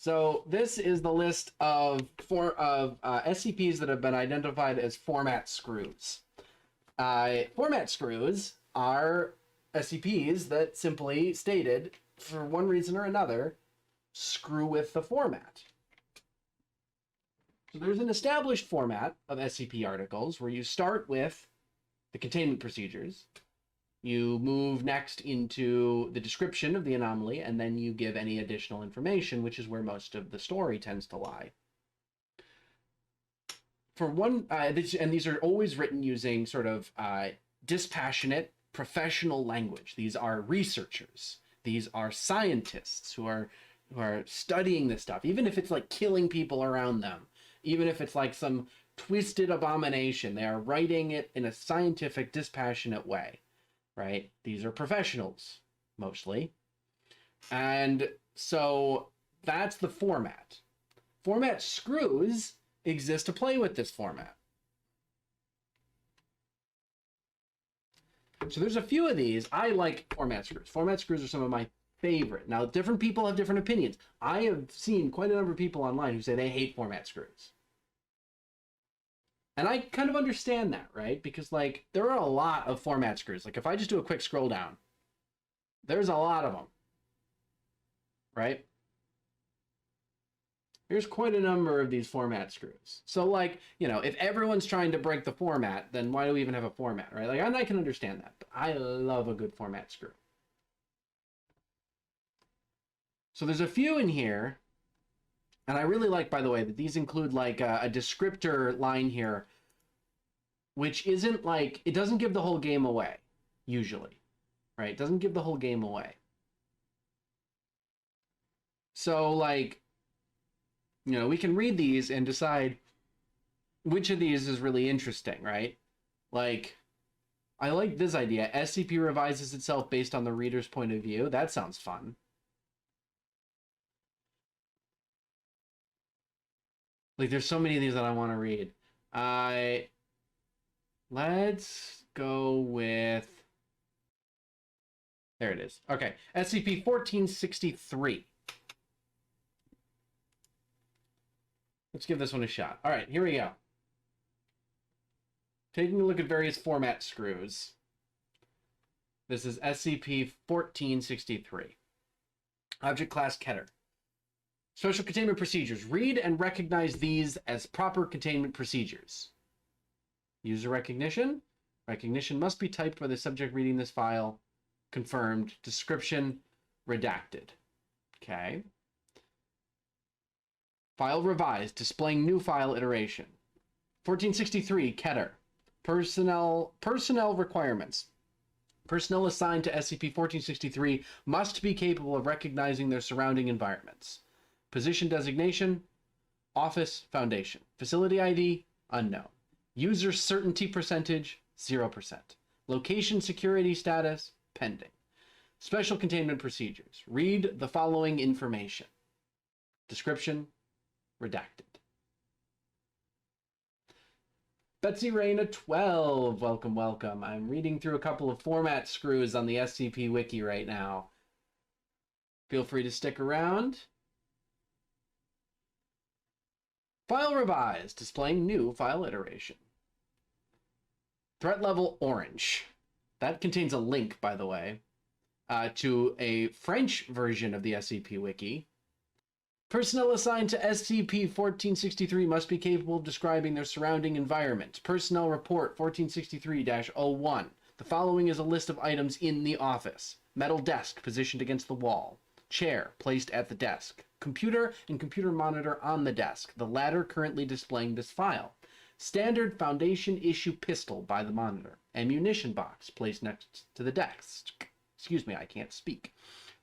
So this is the list of SCPs that have been identified as format screws. Format screws are SCPs that simply stated, for one reason or another, screw with the format. So there's an established format of SCP articles where you start with the containment procedures, you move next into the description of the anomaly, and then you give any additional information, which is where most of the story tends to lie. For one, and these are always written using sort of dispassionate, professional language. These are researchers. These are scientists who are studying this stuff, even if it's like killing people around them, even if it's like some twisted abomination, they are writing it in a scientific, dispassionate way, right? These are professionals, mostly. And so that's the format. Format screws exist to play with this format. So there's a few of these. I like format screws. Format screws are some of my favorite. Now, different people have different opinions. I have seen quite a number of people online who say they hate format screws. And I kind of understand that, right? Because, like, there are a lot of format screws. Like, if I just do a quick scroll down, there's a lot of them, right? There's quite a number of these format screws. So, like, you know, if everyone's trying to break the format, then why do we even have a format, right? Like, I can understand that, but I love a good format screw. So there's a few in here. And I really like, by the way, that these include like a descriptor line here, which isn't like, it doesn't give the whole game away, usually, right? It doesn't give the whole game away. So like, you know, we can read these and decide which of these is really interesting, right? Like, I like this idea. SCP revises itself based on the reader's point of view. That sounds fun. Like, there's so many of these that I want to read. Let's go with... There it is. Okay, SCP-1463. Let's give this one a shot. All right, here we go. Taking a look at various format screws. This is SCP-1463. Object Class Keter. Special containment procedures. Read and recognize these as proper containment procedures. User recognition. Recognition must be typed by the subject reading this file. Confirmed. Description. Redacted. Okay. File revised. Displaying new file iteration. 1463. Keter. Personnel requirements. Personnel assigned to SCP-1463 must be capable of recognizing their surrounding environments. Position designation, Office Foundation. Facility ID, unknown. User certainty percentage, 0%. Location security status, pending. Special containment procedures. Read the following information. Description, redacted. Betsy Rayna 12, welcome, welcome. I'm reading through a couple of format screws on the SCP Wiki right now. Feel free to stick around. File revised, displaying new file iteration. Threat level orange. That contains a link, by the way, to a French version of the SCP Wiki. Personnel assigned to SCP-1463 must be capable of describing their surrounding environment. Personnel report 1463-01. The following is a list of items in the office. Metal desk positioned against the wall. Chair placed at the desk. Computer and computer monitor on the desk, the latter currently displaying this file. Standard Foundation issue pistol by the monitor. Ammunition box placed next to the desk. Excuse me, I can't speak.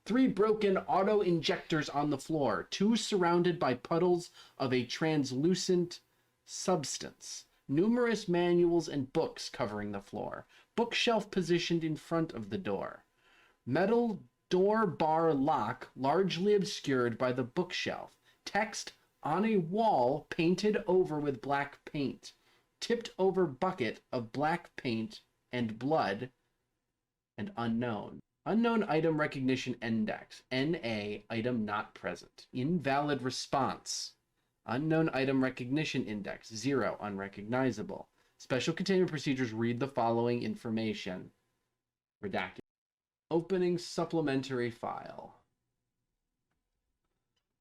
3 broken auto injectors on the floor, 2 surrounded by puddles of a translucent substance. Numerous manuals and books covering the floor. Bookshelf positioned in front of the door. Metal door bar lock largely obscured by the bookshelf. Text on a wall painted over with black paint. Tipped over bucket of black paint and blood and unknown. Unknown item recognition index. NA, item not present. Invalid response. Unknown item recognition index. 0, unrecognizable. Special containment procedures read the following information. Redacted. Opening supplementary file.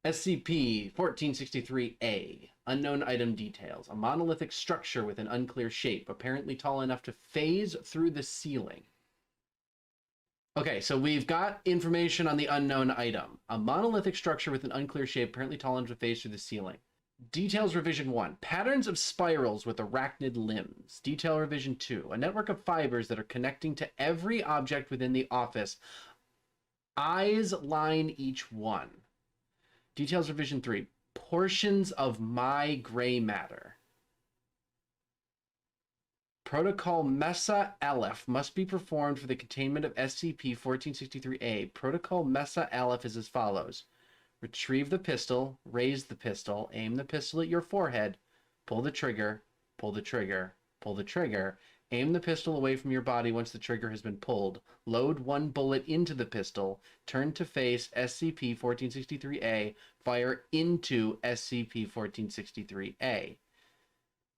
SCP-1463-A. Unknown item details. A monolithic structure with an unclear shape, apparently tall enough to phase through the ceiling. Okay, so we've got information on the unknown item. A monolithic structure with an unclear shape, apparently tall enough to phase through the ceiling. Details revision 1. Patterns of spirals with arachnid limbs. Detail revision 2. A network of fibers that are connecting to every object within the office. Eyes line each one. Details revision 3. Portions of my gray matter. Protocol Mesa Aleph must be performed for the containment of SCP-1463-A. Protocol Mesa Aleph is as follows. Retrieve the pistol, raise the pistol, aim the pistol at your forehead, pull the trigger, pull the trigger, pull the trigger, aim the pistol away from your body once the trigger has been pulled, load one bullet into the pistol, turn to face SCP-1463-A, fire into SCP-1463-A.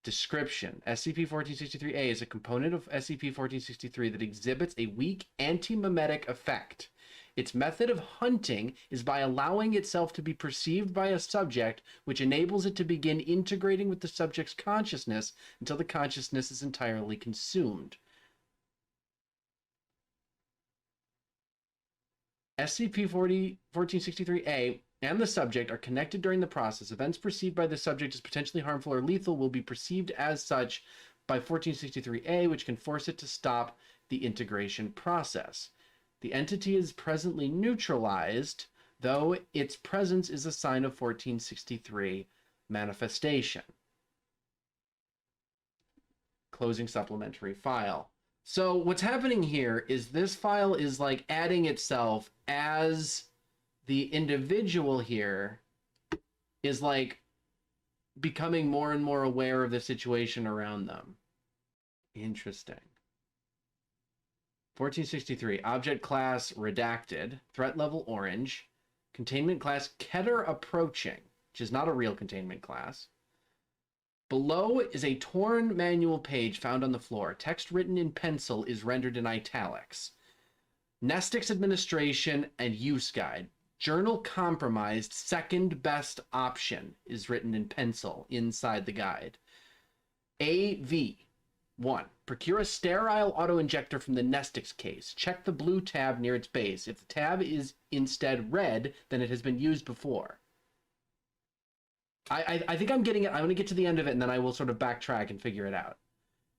Description. SCP-1463-A is a component of SCP-1463 that exhibits a weak anti-memetic effect. Its method of hunting is by allowing itself to be perceived by a subject, which enables it to begin integrating with the subject's consciousness until the consciousness is entirely consumed. SCP-1463-A and the subject are connected during the process. Events perceived by the subject as potentially harmful or lethal will be perceived as such by 1463-A, which can force it to stop the integration process. The entity is presently neutralized, though its presence is a sign of 1463 manifestation. Closing supplementary file. So what's happening here is this file is like adding itself as the individual here is like becoming more and more aware of the situation around them. Interesting. 1463, object class redacted, threat level orange, containment class Keter approaching, which is not a real containment class. Below is a torn manual page found on the floor. Text written in pencil is rendered in italics. Nestix administration and use guide. Journal compromised, second best option is written in pencil inside the guide. AV 1. Procure a sterile auto-injector from the Nestix case. Check the blue tab near its base. If the tab is instead red, then it has been used before. I think I'm getting it. I'm going to get to the end of it, and then I will sort of backtrack and figure it out.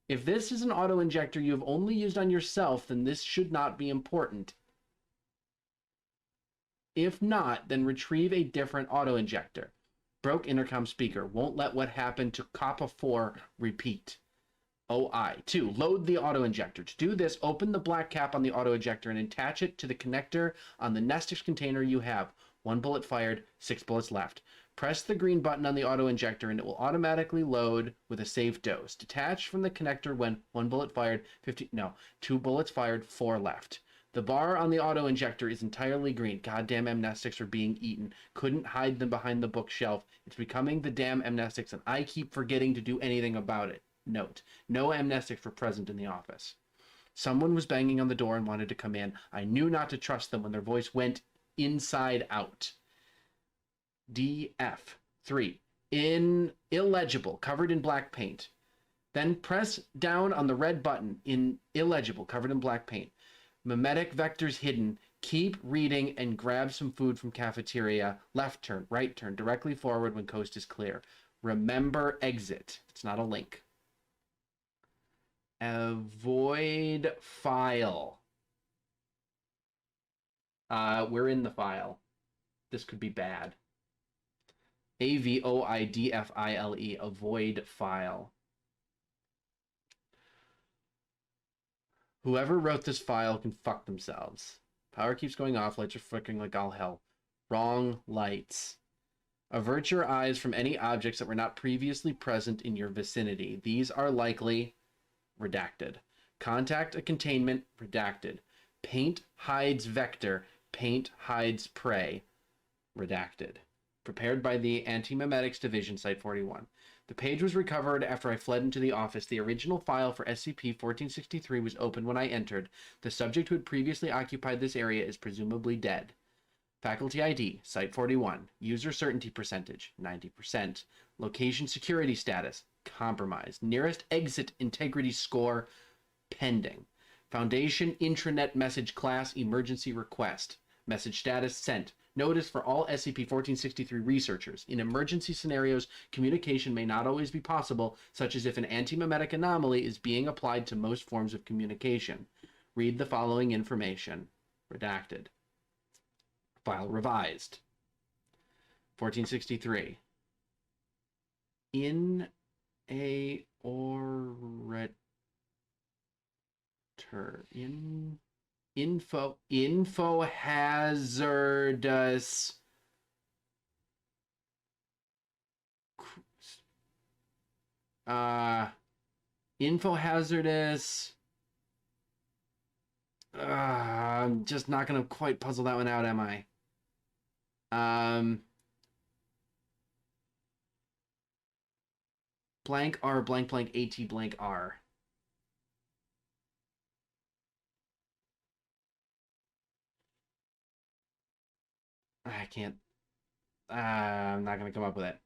If this is an auto-injector you have only used on yourself, then this should not be important. If not, then retrieve a different auto-injector. Broke intercom speaker. Won't let what happened to Kappa 4 repeat. OI. 2. Load the auto-injector. To do this, open the black cap on the auto-injector and attach it to the connector on the Nestix container you have. 1 bullet fired, 6 bullets left. Press the green button on the auto-injector and it will automatically load with a safe dose. Detach from the connector when 1 bullet fired, 2 bullets fired, 4 left. The bar on the auto-injector is entirely green. Goddamn amnestics are being eaten. Couldn't hide them behind the bookshelf. It's becoming the damn amnestics, and I keep forgetting to do anything about it. Note, no amnestics were present in the office. Someone was banging on the door and wanted to come in. I knew not to trust them when their voice went inside out. DF 3. Illegible, covered in black paint. Then press down on the red button in illegible, covered in black paint. Memetic vectors hidden. Keep reading and grab some food from cafeteria. Left turn, right turn, directly forward when coast is clear. Remember exit. It's not a link. Avoid file. We're in the file. This could be bad. AVOIDFILE. Avoid file. Whoever wrote this file can fuck themselves. Power keeps going off. Lights are flickering like all hell. Wrong lights. Avert your eyes from any objects that were not previously present in your vicinity. These are likely redacted. Contact a containment redacted. Paint hides vector. Paint hides prey. Redacted. Prepared by the Anti-Memetics Division, Site 41. The page was recovered after I fled into the office. The original file for SCP-1463 was open when I entered. The subject who had previously occupied this area is presumably dead. Faculty ID, Site 41. User certainty percentage, 90%. Location security status, compromised. Nearest exit integrity score, pending. Foundation intranet message class, emergency request. Message status, sent. Notice for all SCP-1463 researchers. In emergency scenarios, communication may not always be possible, such as if an anti-memetic anomaly is being applied to most forms of communication. Read the following information. Redacted. File revised. 1463. In a orator. Info hazardous I'm just not gonna quite puzzle that one out, am I? Blank R blank blank AT blank R. I can't. I'm not going to come up with it.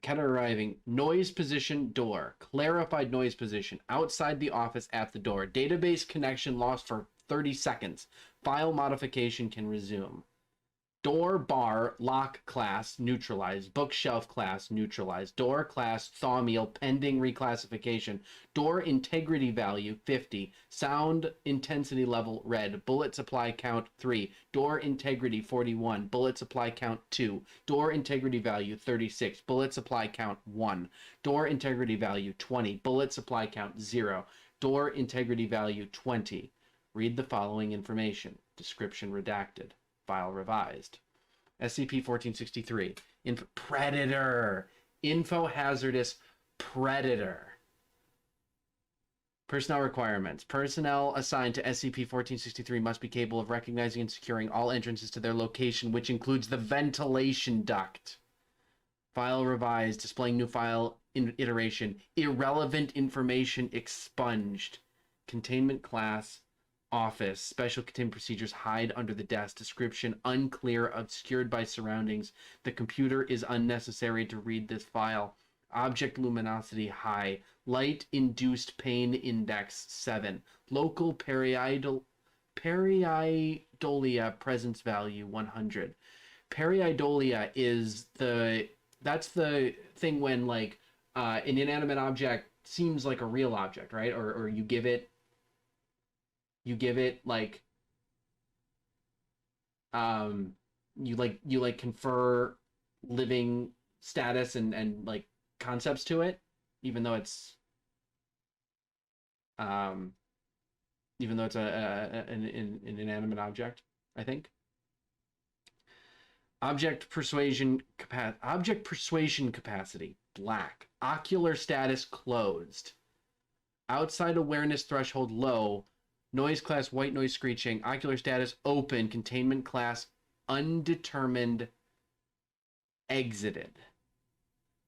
Keter arriving. Noise position door. Clarified noise position. Outside the office at the door. Database connection lost for 30 seconds. File modification can resume. Door bar lock class neutralized. Bookshelf class neutralized. Door class thaw meal pending reclassification. Door integrity value 50. Sound intensity level red. Bullet supply count 3. Door integrity 41. Bullet supply count 2. Door integrity value 36. Bullet supply count 1. Door integrity value 20. Bullet supply count 0. Door integrity value 20. Read the following information. Description redacted. File revised. SCP-1463. Predator. Info hazardous predator. Personnel requirements. Personnel assigned to SCP-1463 must be capable of recognizing and securing all entrances to their location, which includes the ventilation duct. File revised. Displaying new file iteration. Irrelevant information expunged. Containment class. Office. Special containment procedures hide under the desk. Description unclear, obscured by surroundings. The computer is unnecessary to read this file. Object luminosity high. Light induced pain index 7. Local periidolia presence value 100. Periidolia is that's the thing when like an inanimate object seems like a real object, right? Or you give it like you confer living status and like concepts to it, even though it's an inanimate object, I think. Object persuasion capacity black. Ocular status closed. Outside awareness threshold low. Noise class white noise screeching. Ocular status open. Containment class undetermined. Exited.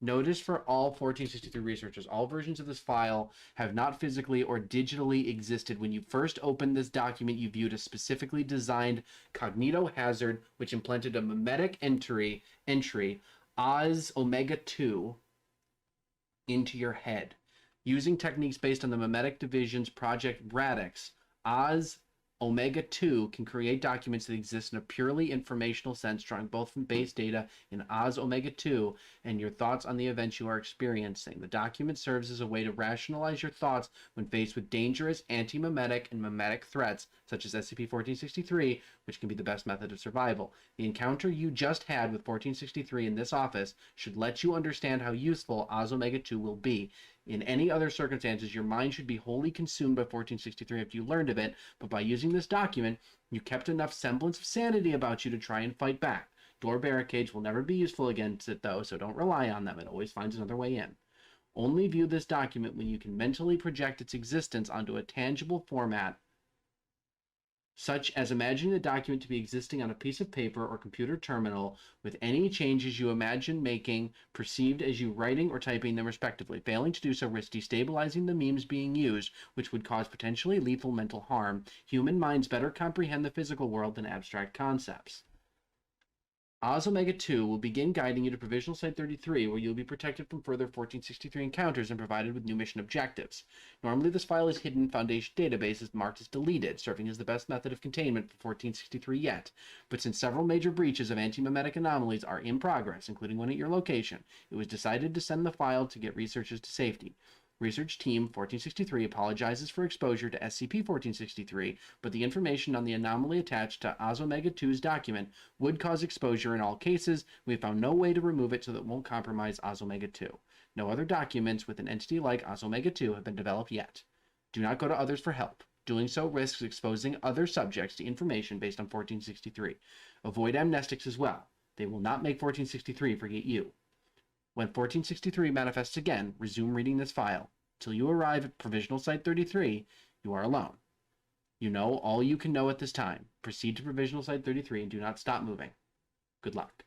Notice for all 1463 researchers, all versions of this file have not physically or digitally existed. When you first opened this document, you viewed a specifically designed cognito hazard, which implanted a memetic entry, Oz Omega 2, into your head. Using techniques based on the Memetic Division's Project Radix, Oz Omega 2 can create documents that exist in a purely informational sense, drawing both from base data in Oz Omega 2 and your thoughts on the events you are experiencing. The document serves as a way to rationalize your thoughts when faced with dangerous anti-memetic and memetic threats, such as SCP-1463, which can be the best method of survival. The encounter you just had with 1463 in this office should let you understand how useful Oz Omega 2 will be. In any other circumstances, your mind should be wholly consumed by 1463 after you learned of it, but by using this document, you kept enough semblance of sanity about you to try and fight back. Door barricades will never be useful against it, though, so don't rely on them. It always finds another way in. Only view this document when you can mentally project its existence onto a tangible format such as imagining the document to be existing on a piece of paper or computer terminal with any changes you imagine making perceived as you writing or typing them respectively. Failing to do so risks destabilizing the memes being used, which would cause potentially lethal mental harm. Human minds better comprehend the physical world than abstract concepts. Oz Omega 2 will begin guiding you to Provisional Site 33, where you'll be protected from further 1463 encounters and provided with new mission objectives. Normally, this file is hidden in Foundation databases marked as deleted, serving as the best method of containment for 1463 yet. But since several major breaches of anti-memetic anomalies are in progress, including one at your location, it was decided to send the file to get researchers to safety. Research Team 1463 apologizes for exposure to SCP-1463, but the information on the anomaly attached to Oz Omega 2's document would cause exposure in all cases. We have found no way to remove it so that it won't compromise Oz Omega 2. No other documents with an entity like Oz Omega 2 have been developed yet. Do not go to others for help. Doing so risks exposing other subjects to information based on 1463. Avoid amnestics as well. They will not make 1463 forget you. When 1463 manifests again, resume reading this file. Till you arrive at Provisional Site 33, you are alone. You know all you can know at this time. Proceed to Provisional Site 33 and do not stop moving. Good luck.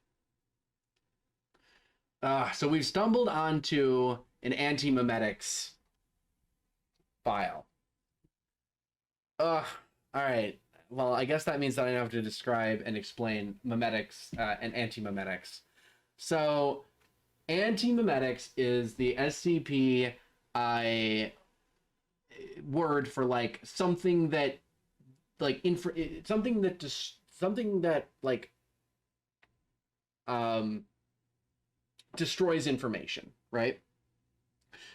So we've stumbled onto an anti-memetics file. Alright. Well, I guess that means that I have to describe and explain memetics and anti-memetics. So anti-memetics is the SCP word for like something that like destroys information, right?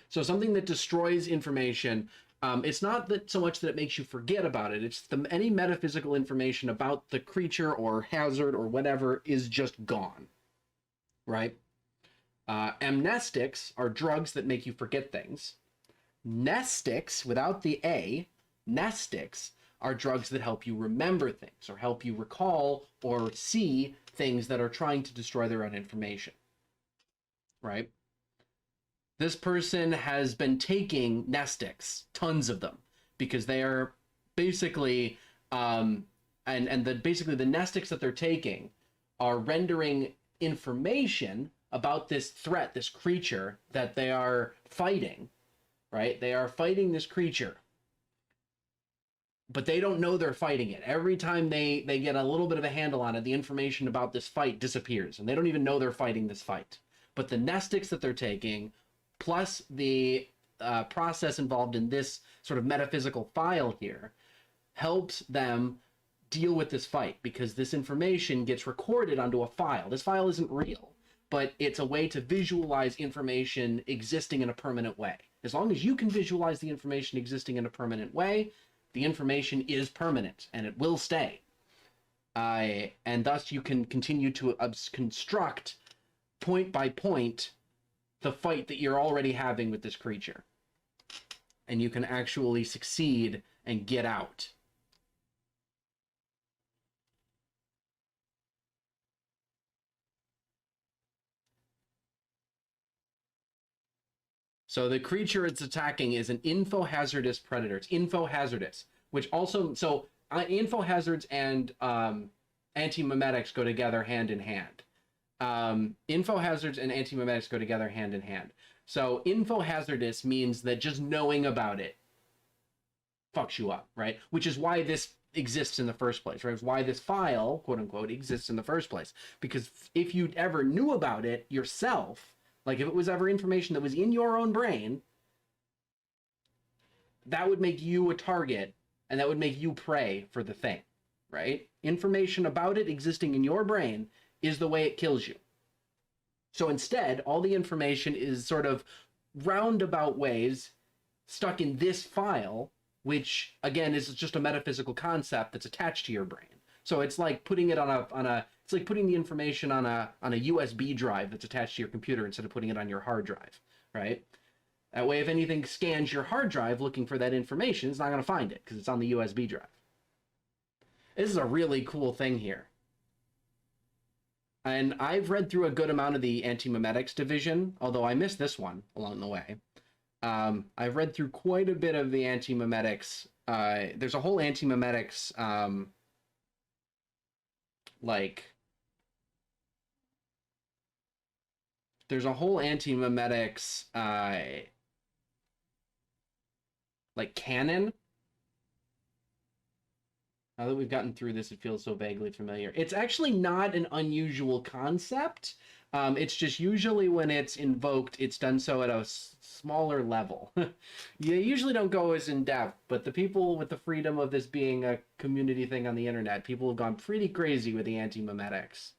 So something that destroys information, it's not that so much that it makes you forget about it, it's any metaphysical information about the creature or hazard or whatever is just gone, right? Amnestics are drugs that make you forget things. Nestics, without the A, nestics are drugs that help you remember things or help you recall or see things that are trying to destroy their own information, right? This person has been taking nestics, tons of them, because they are basically, basically the nestics that they're taking are rendering information about this threat, this creature that they are fighting, right? They are fighting this creature, but they don't know they're fighting it. Every time they get a little bit of a handle on it, the information about this fight disappears, and they don't even know they're fighting this fight. But the nestics that they're taking, plus the process involved in this sort of metaphysical file here, helps them deal with this fight, because this information gets recorded onto a file. This file isn't real, but it's a way to visualize information existing in a permanent way. As long as you can visualize the information existing in a permanent way, the information is permanent and it will stay. And thus you can continue to construct point by point the fight that you're already having with this creature. And you can actually succeed and get out. So the creature it's attacking is an info-hazardous predator. It's info-hazardous, which also, so info-hazards and anti-memetics go together hand in hand. Info-hazards and anti-memetics go together hand in hand. So info-hazardous means that just knowing about it fucks you up, right? Which is why this exists in the first place, right? It's why this file, quote unquote, exists in the first place. Because if you ever knew about it yourself, like if it was ever information that was in your own brain, that would make you a target and that would make you prey for the thing, right? Information about it existing in your brain is the way it kills you. So instead, all the information is sort of roundabout ways stuck in this file, which again is just a metaphysical concept that's attached to your brain. So it's like putting it it's like putting the information on a USB drive that's attached to your computer instead of putting it on your hard drive, right? That way, if anything scans your hard drive looking for that information, it's not going to find it because it's on the USB drive. This is a really cool thing here. And I've read through a good amount of the anti-memetics division, although I missed this one along the way. I've read through quite a bit of the anti-memetics. There's a whole anti-memetics like there's a whole anti-memetics like canon. Now that we've gotten through this, it feels so vaguely familiar. It's actually not an unusual concept. It's just usually when it's invoked, it's done so at a smaller level. You usually don't go as in depth, but the people with the freedom of this being a community thing on the internet, people have gone pretty crazy with the anti-memetics.